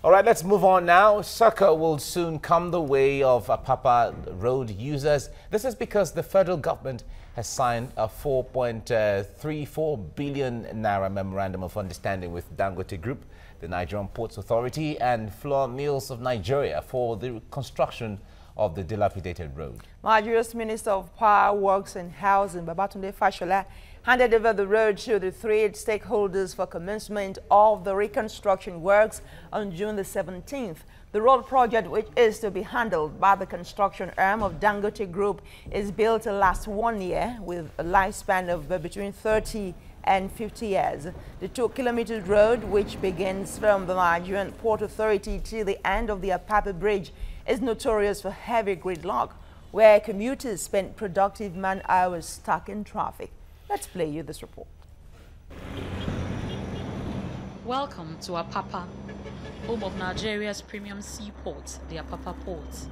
All right, let's move on now. Succor will soon come the way of Apapa road users. This is because the federal government has signed a 4.34 billion naira memorandum of understanding with Dangote Group, the Nigerian Ports Authority, and Flour Mills of Nigeria for the construction of the dilapidated road. Nigeria's Minister of Power, Works and Housing, Babatunde Fashola, handed over the road to the three stakeholders for commencement of the reconstruction works on June the 17th. The road project, which is to be handled by the construction arm of Dangote Group, is built to last 1 year with a lifespan of between 30 and 50 years. The 2-kilometer road, which begins from the Nigerian Port Authority to the end of the Apapa Bridge, is notorious for heavy gridlock, where commuters spend productive man-hours stuck in traffic. Let's play you this report. Welcome to Apapa, home of Nigeria's premium seaport, the Apapa Port.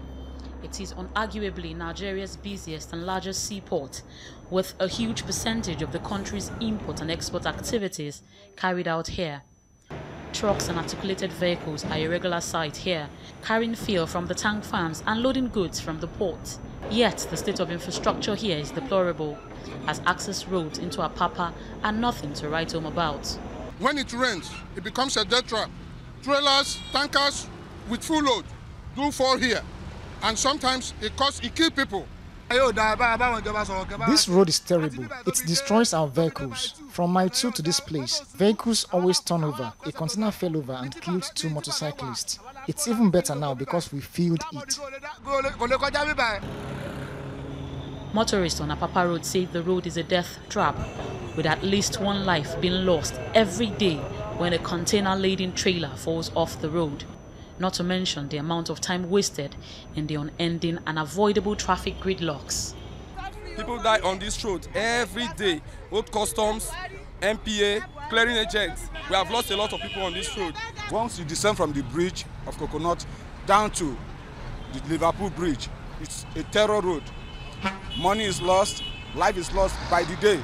It is unarguably Nigeria's busiest and largest seaport, with a huge percentage of the country's import and export activities carried out here. Trucks and articulated vehicles are a regular sight here, carrying fuel from the tank farms and loading goods from the port. Yet the state of infrastructure here is deplorable, as access roads into Apapa are nothing to write home about. When it rains, it becomes a death trap. Trailers, tankers with full load do fall here, and sometimes it kills people. This road is terrible. It destroys our vehicles. From mile 2 to this place, vehicles always turn over. A container fell over and killed 2 motorcyclists. It's even better now because we filled it. Motorists on Apapa Road say the road is a death trap, with at least 1 life being lost every day when a container-laden trailer falls off the road. Not to mention the amount of time wasted in the unending and avoidable traffic gridlocks. People die on this road every day. Both customs, MPA, clearing agents. We have lost a lot of people on this road. Once you descend from the bridge of Coconut down to the Liverpool Bridge, it's a terror road. Money is lost, life is lost by the day.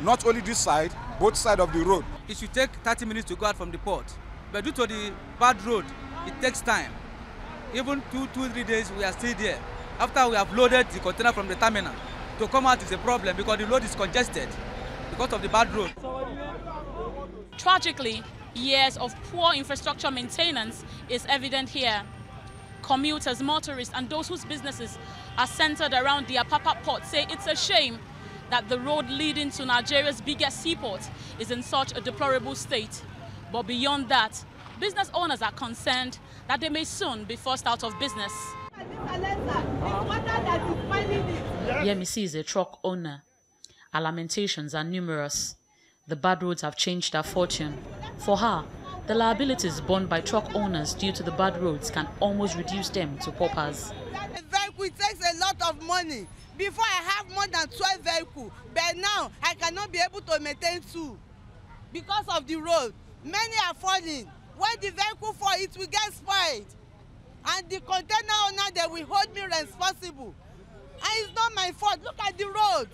Not only this side, both sides of the road. It should take 30 minutes to go out from the port, but due to the bad road, it takes time. Even 2-3 days, we are still there. After we have loaded the container from the terminal, to come out is a problem because the road is congested because of the bad road. Tragically, years of poor infrastructure maintenance is evident here. Commuters, motorists, and those whose businesses are centered around the Apapa port say it's a shame that the road leading to Nigeria's biggest seaport is in such a deplorable state. But beyond that, business owners are concerned that they may soon be forced out of business. Yemisi is a truck owner. Her lamentations are numerous. The bad roads have changed her fortune. For her, the liabilities borne by truck owners due to the bad roads can almost reduce them to paupers. The vehicle takes a lot of money. Before I have more than 12 vehicles, but now I cannot be able to maintain 2 because of the road. Many are falling. When the vehicle falls, it will get spoiled. And the container owner, they will hold me responsible. And it's not my fault. Look at the road.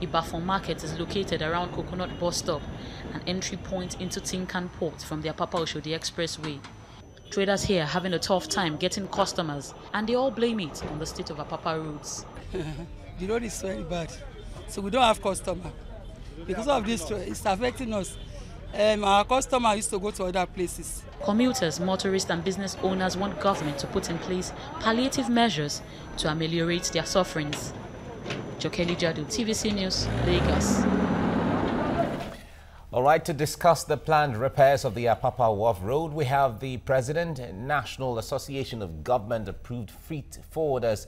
Ibafon Market is located around Coconut Bus Stop, an entry point into Tinkan Port from the Apapa-Oshodi Expressway. Traders here are having a tough time getting customers, and they all blame it on the state of Apapa roads. The road is very bad, so we don't have customers. Because of this, it's affecting us. Our customers used to go to other places. Commuters, motorists and business owners want government to put in place palliative measures to ameliorate their sufferings. Jokeli Jadu, TVC News, Lagos. All right, to discuss the planned repairs of the Apapa-Wharf Road, we have the President, National Association of Government-Approved Freight Forwarders,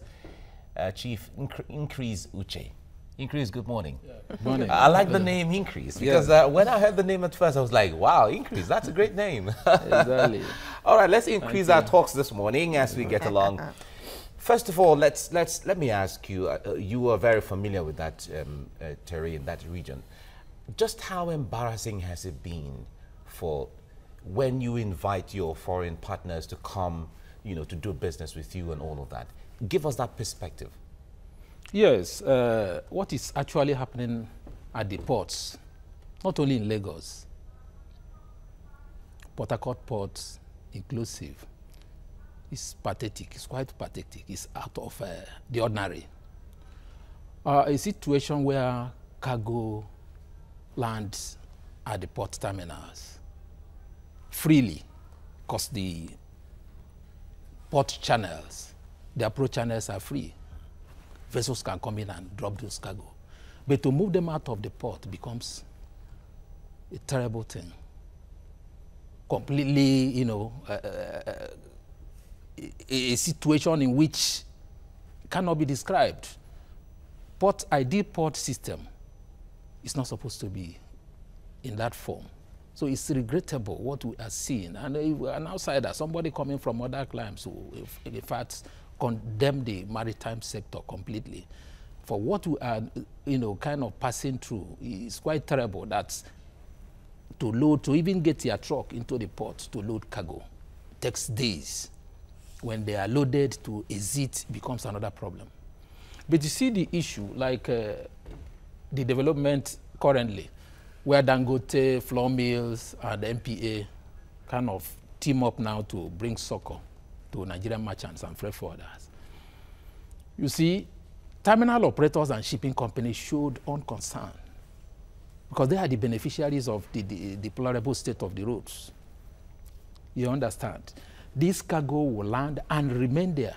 Chief Increase Uche. Increase, good morning. Yeah. Good morning. I like the name Increase because when I heard the name at first, I was like, wow, Increase, that's a great name. Exactly. All right, let's increase our talks this morning as we get along. First of all, let me ask you, you are very familiar with that terrain, that region. Just how embarrassing has it been for when you invite your foreign partners to come, you know, to do business with you and all of that? Give us that perspective. Yes, what is actually happening at the ports, not only in Lagos, Port Harcourt Port, inclusive. It's pathetic. It's quite pathetic. It's out of the ordinary. A situation where cargo lands at the port terminals freely, because the port channels, the approach channels are free. Vessels can come in and drop those cargo. But to move them out of the port becomes a terrible thing. Completely, you know, a situation in which cannot be described. Ideal port system is not supposed to be in that form. So it's regrettable what we are seeing. And an outsider, somebody coming from other climes who, in fact, condemn the maritime sector completely. For what we are, you know, kind of passing through, it's quite terrible that to even get your truck into the port to load cargo takes days. When they are loaded, to exit becomes another problem. But you see the issue, like the development currently, where Dangote, flour mills, and MPA kind of team up now to bring succor to Nigerian merchants and freight forwarders. You see, terminal operators and shipping companies showed unconcern because they are the beneficiaries of the deplorable state of the roads. You understand? This cargo will land and remain there.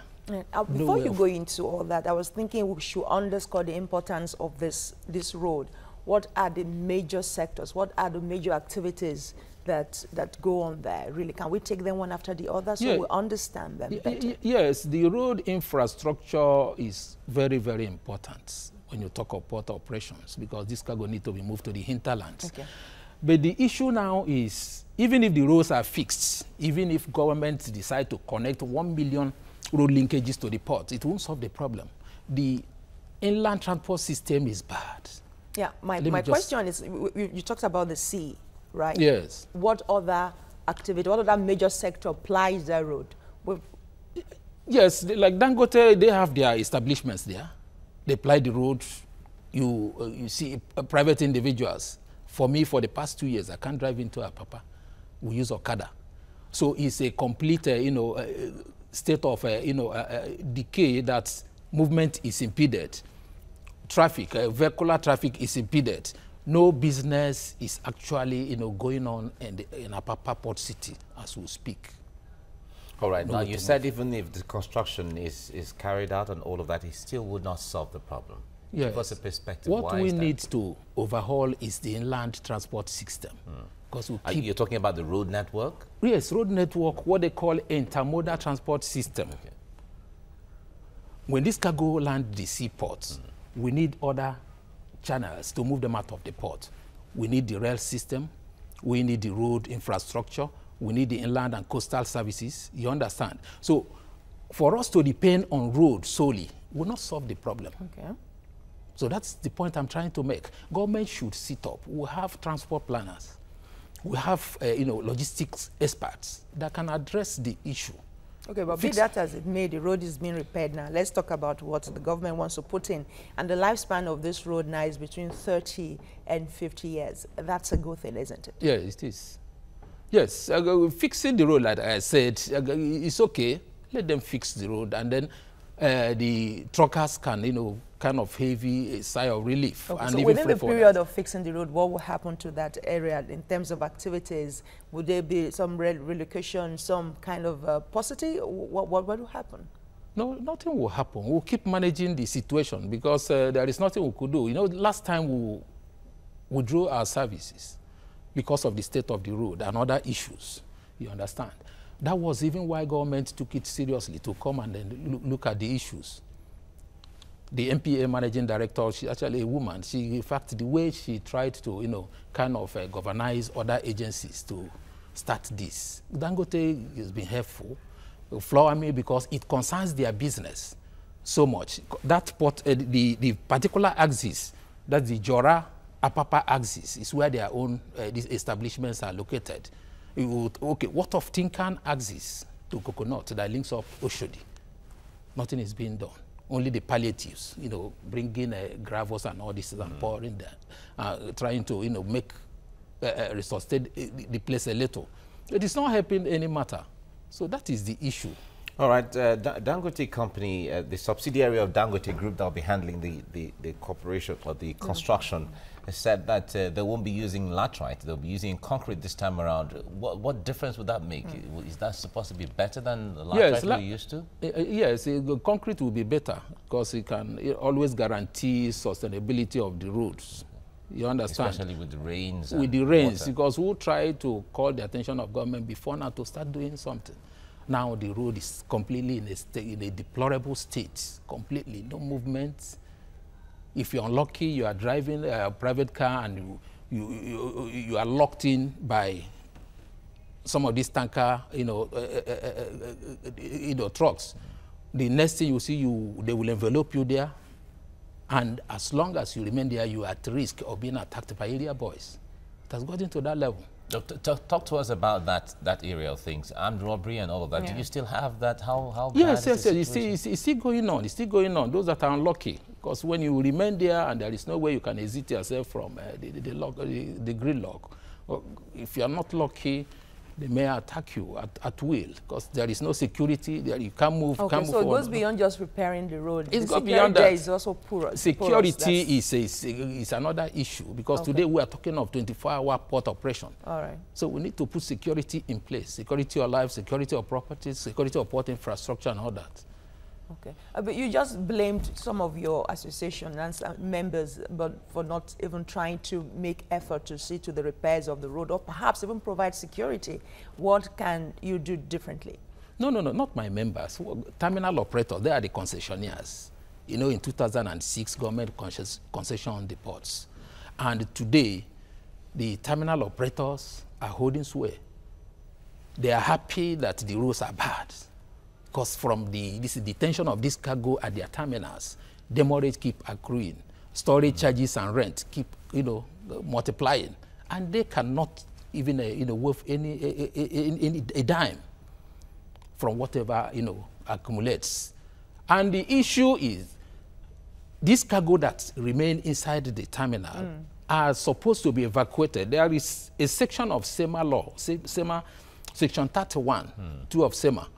Before you go into all that, I was thinking we should underscore the importance of this road. What are the major sectors? What are the major activities that go on there? Really, can we take them one after the other so we understand them better? Yes, the road infrastructure is very, very important when you talk of port operations, because this cargo need to be moved to the hinterlands. Okay. But the issue now is, even if the roads are fixed, even if governments decide to connect 1 million road linkages to the port, it won't solve the problem. The inland transport system is bad. Yeah, my question is, you talked about the sea, right? Yes. What other activity, what other major sector plies the road? Yes, like Dangote, they have their establishments there. They ply the road. You see private individuals. For me, for the past 2 years, I can't drive into Apapa. We use Okada. So it's a complete, state of, decay that movement is impeded. Traffic, vehicular traffic is impeded. No business is actually, going on in Apapa Port City as we speak. All right. Now, you said even if the construction is carried out and all of that, it still would not solve the problem. Yes. Give us a perspective. What we need to overhaul is the inland transport system. Because you're talking about the road network? Yes, road network, what they call intermodal transport system. Okay. When this cargo land the seaports, we need other channels to move them out of the port. We need the rail system, we need the road infrastructure, we need the inland and coastal services, you understand? So for us to depend on road solely will not solve the problem. Okay. So that's the point I'm trying to make. Government should sit up. We have transport planners. We have, logistics experts that can address the issue. Okay, but be that as it may, the road is being repaired now. Let's talk about what the government wants to put in. And the lifespan of this road now is between 30 and 50 years. That's a good thing, isn't it? Yeah, it is. Yes, fixing the road, like I said, it's okay. Let them fix the road, and then the truckers can, kind of heavy a sigh of relief. Okay, and so within the period of fixing the road, what will happen to that area in terms of activities? Would there be some relocation, some kind of paucity? What will happen? No, nothing will happen. We'll keep managing the situation because there is nothing we could do. Last time we withdrew our services because of the state of the road and other issues, you understand? That was even why government took it seriously to come and then look at the issues. The MPA managing director, she's actually a woman. She, in fact, the way she tried to, kind of governize other agencies to start this. Dangote has been helpful. Flour mill, because it concerns their business so much. That the particular axis, that's the Jora Apapa axis, is where their own these establishments are located. Okay, what of Tinkan axis to Coconut that links up Oshodi? Nothing is being done. Only the palliatives, bringing gravels and all this and pouring there, trying to, make resuscitate the place a little. It is not helping any matter. So that is the issue. All right, Dangote Company, the subsidiary of Dangote Group that will be handling the corporation or the construction, said that they won't be using laterite, they'll be using concrete this time around. What difference would that make? Is that supposed to be better than the laterite we're used to? Yes, concrete will be better because it always guarantee sustainability of the roads. You understand? Especially with the rains. With the rains, because we'll try to call the attention of government before now to start doing something. Now the road is completely in a deplorable state, completely, no movement. If you're unlucky, you are driving a private car and you are locked in by some of these tanker, trucks. The next thing you see, they will envelope you there. And as long as you remain there, you are at risk of being attacked by area boys. It has gotten to that level. Talk to us about that area of things, armed robbery and all of that. Yeah. Do you still have that? How bad yes. It's still going on. It's still going on. Those that are unlucky, because when you remain there and there is no way you can exit yourself from the gridlock, if you are not lucky, they may attack you at will, because there is no security there. You can't move. Okay, can't move so it forward. goes beyond just repairing the road. It goes beyond that. Is also poor. Security is another issue, because today we are talking of 24-hour port operation. All right. So we need to put security in place: security of life, security of property, security of port infrastructure, and all that. Okay, but you just blamed some of your association members for not even trying to make effort to see to the repairs of the road, or perhaps even provide security. What can you do differently? No, not my members. Terminal operators, they are the concessionaires. You know, in 2006, government concession on the ports. And today, the terminal operators are holding sway. They are happy that the roads are bad, because from the detention of this cargo at their terminals, demurrage keep accruing, storage charges and rent keep, multiplying, and they cannot even, worth a dime from whatever, accumulates. And the issue is, this cargo that remain inside the terminal are supposed to be evacuated. There is a section of SEMA law, SEMA section 31, 2 of SEMA,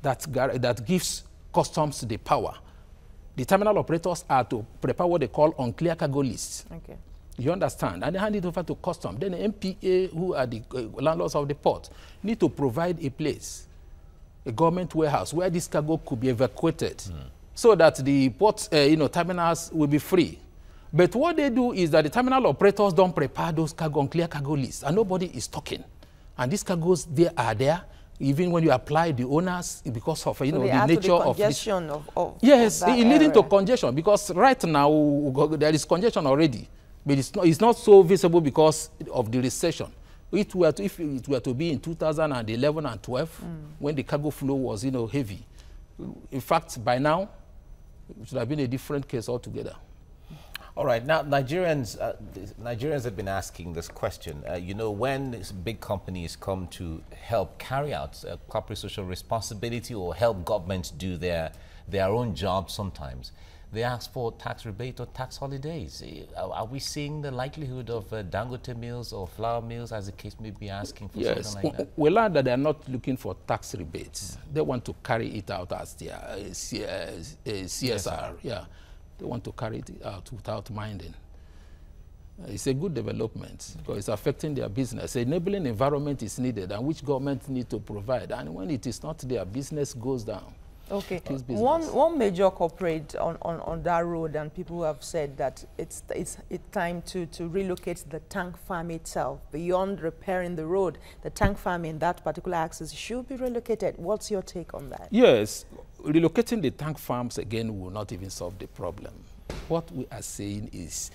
that gives customs the power. The terminal operators are to prepare what they call unclear cargo lists. Okay. You understand? And they hand it over to customs. Then the MPA, who are the landlords of the port, need to provide a place, a government warehouse, where this cargo could be evacuated, so that the port, terminals will be free. But what they do is that the terminal operators don't prepare those unclear cargo lists, and nobody is talking. And these cargoes, they are there. Even when you apply the owners, because of the nature of this. Yes, leading to congestion, because right now there is congestion already, but it's not so visible because of the recession. If it were to be in 2011 and 12, when the cargo flow was heavy, in fact by now it should have been a different case altogether. All right, now Nigerians have been asking this question. When big companies come to help carry out corporate social responsibility or help governments do their own job sometimes, they ask for tax rebate or tax holidays. Are we seeing the likelihood of Dangote mills or flour mills, as the case may be, asking for something like that? We learned that they are not looking for tax rebates. They want to carry it out as their CSR. Yeah. They want to carry it out without minding. It's a good development because it's affecting their business. An enabling environment is needed, and which government need to provide. And when it is not there, business goes down. Okay. One major corporate on that road, and people have said that it's time to relocate the tank farm itself. Beyond repairing the road, the tank farm in that particular axis should be relocated. What's your take on that? Yes. Relocating the tank farms again will not even solve the problem. What we are saying is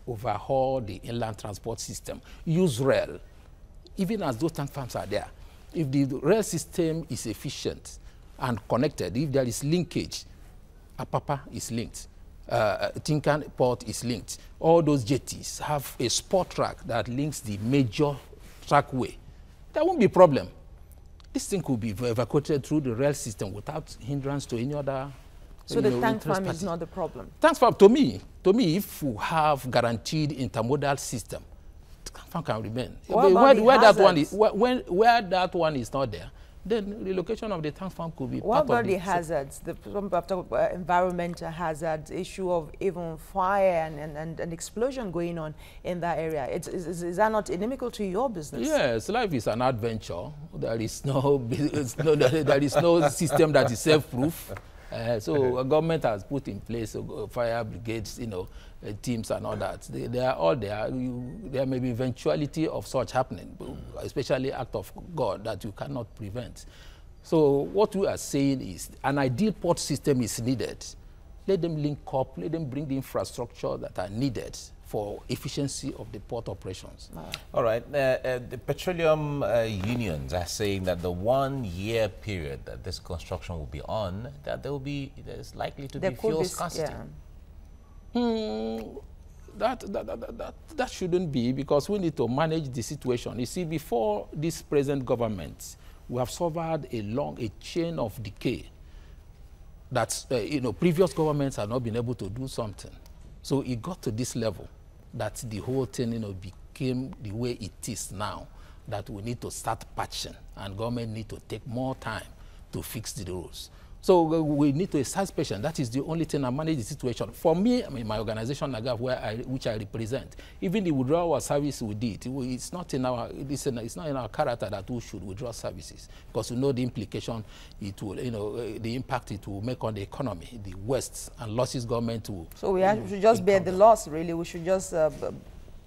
overhaul the inland transport system, use rail, even as those tank farms are there. If the rail system is efficient and connected, if there is linkage, Apapa is linked, Tinkan Port is linked, all those jetties have a sport track that links the major trackway, there won't be a problem. This thing could be evacuated through the rail system without hindrance to any other. So the tank farm is not the problem? Tank farm, to me, if we have guaranteed intermodal system, the tank farm can remain. Where that one is not there, then relocation of the tank farm could be What part about of the hazards, the environmental hazards, issue of even fire and explosion going on in that area? Is that not inimical to your business? Yes, life is an adventure. There is no, there is no system that is self-proof. So a government has put in place fire brigades, teams and all that. They are all there. There may be eventuality of such happening, especially act of God that you cannot prevent. So what we are saying is an ideal port system is needed. Let them link up, let them bring the infrastructure that are needed for efficiency of the port operations. All right. The petroleum unions are saying that the 1 year period that this construction will be on, that there's likely to be fuel scarcity. That shouldn't be, because we need to manage the situation. You see, before this present government, we have suffered a chain of decay that previous governments have not been able to do something. So it got to this level that the whole thing became the way it is now, that we need to start patching and government need to take more time to fix the roads. So we need to exercise patience. That is the only thing that manage the situation. For me, my organization, NAGAF, which I represent, even the withdrawal service we did, it's not in our character that we should withdraw services, because we know the implication it will, the impact it will make on the economy, the West, and losses government will. So we should just bear the loss, really. We should just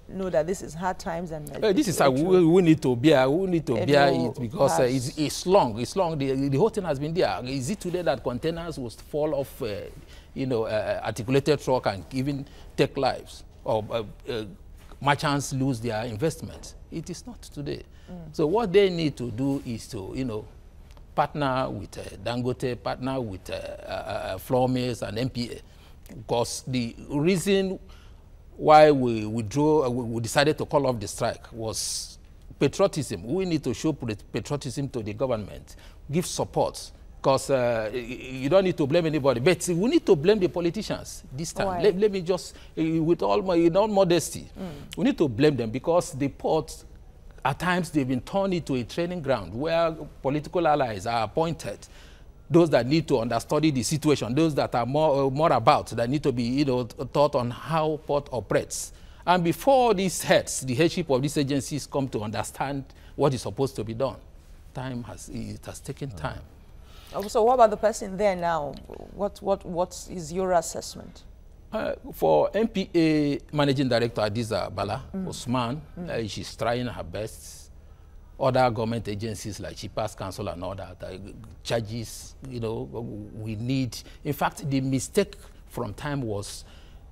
know that this is hard times, and this is how we need to bear. We need to bear it, because it's long. It's long. The whole thing has been there. Is it today that containers will fall off, articulated truck and even take lives, or merchants lose their investment? It is not today. So what they need to do is to, partner with Dangote, partner with flour mills and MPA, because the reason why we decided to call off the strike was patriotism. We need to show patriotism to the government, give support, because you don't need to blame anybody, but we need to blame the politicians this time. Let me just, with all modesty, we need to blame them, because the ports, at times, they've been turned into a training ground where political allies are appointed. Those that need to understudy the situation, those that are more about, that need to be taught on how port operates. And before these heads, the headship of these agencies come to understand what is supposed to be done, it has taken time. So what about the person there now? What is your assessment? For MPA Managing Director Adiza Bala Osman, she's trying her best. Other government agencies like Chipas Council and all that, charges, we need. In fact, the mistake from time was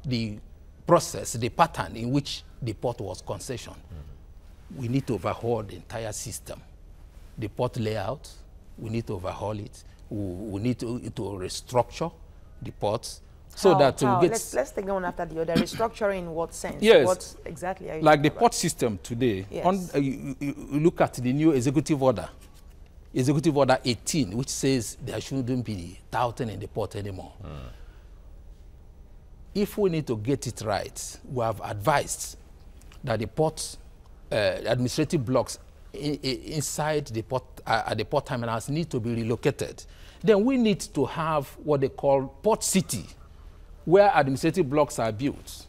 the process, the pattern in which the port was concessioned. We need to overhaul the entire system. The port layout, we need to overhaul it. We need to restructure the ports. So that let's take one after the other. Restructuring in what sense? Yes. What exactly are you like the port system today, yes. You look at the new executive order 18, which says there shouldn't be touting in the port anymore. If we need to get it right, we have advised that the port administrative blocks inside the port, at the port terminals need to be relocated. Then we need to have what they call port city, where administrative blocks are built,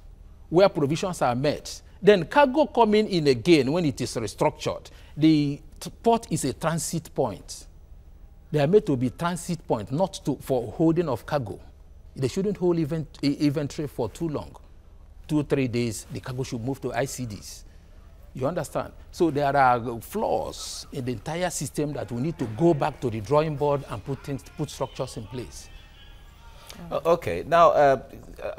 where provisions are met. Then cargo coming in again when it is restructured. The port is a transit point. They are made to be transit point, not for holding of cargo. They shouldn't hold inventory for too long. 2-3 days, the cargo should move to ICDs. You understand? So there are flaws in the entire system that we need to go back to the drawing board and put structures in place. Okay, now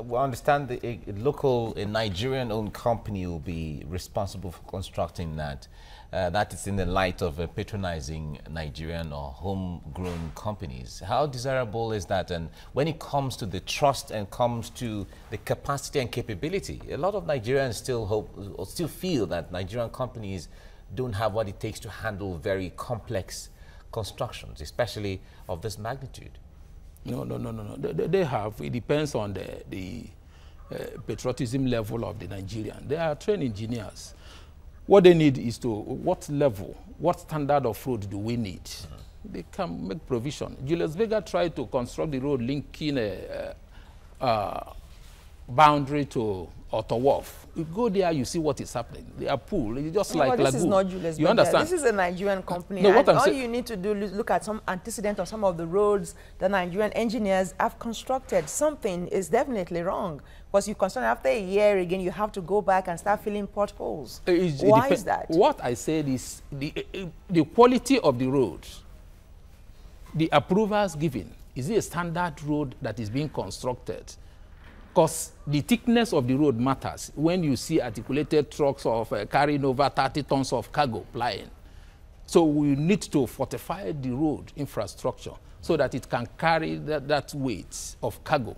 we understand a Nigerian-owned company will be responsible for constructing that. That is in the light of patronizing Nigerian or homegrown companies. How desirable is that? And when it comes to the trust and comes to the capacity and capability, a lot of Nigerians still feel that Nigerian companies don't have what it takes to handle very complex constructions, especially of this magnitude. No. They have. It depends on the patriotism level of the Nigerian. They are trained engineers. What they need is what level, what standard of road do we need? they can make provision. Julius Vega tried to construct the road linking a boundary to Apapa-Wharf. You go there, you see what is happening. They are pool. It's just like this lagoon. is not Julius You Vega. understand? This is a Nigerian company. No, and all you need to do is look at some antecedent of some of the roads the Nigerian engineers have constructed. Something is definitely wrong. Because you construct after a year again, you have to go back and start filling potholes. Why is that? What I said is the quality of the road, the approvals given. Is it a standard road that is being constructed? Because the thickness of the road matters when you see articulated trucks of carrying over 30 tons of cargo plying. So we need to fortify the road infrastructure so that it can carry that weight of cargo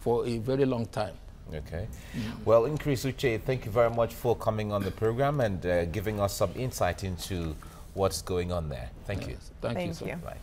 for a very long time. Okay. Well, Increase Uche, thank you very much for coming on the program and giving us some insight into what's going on there. Thank you. Thank you. Right.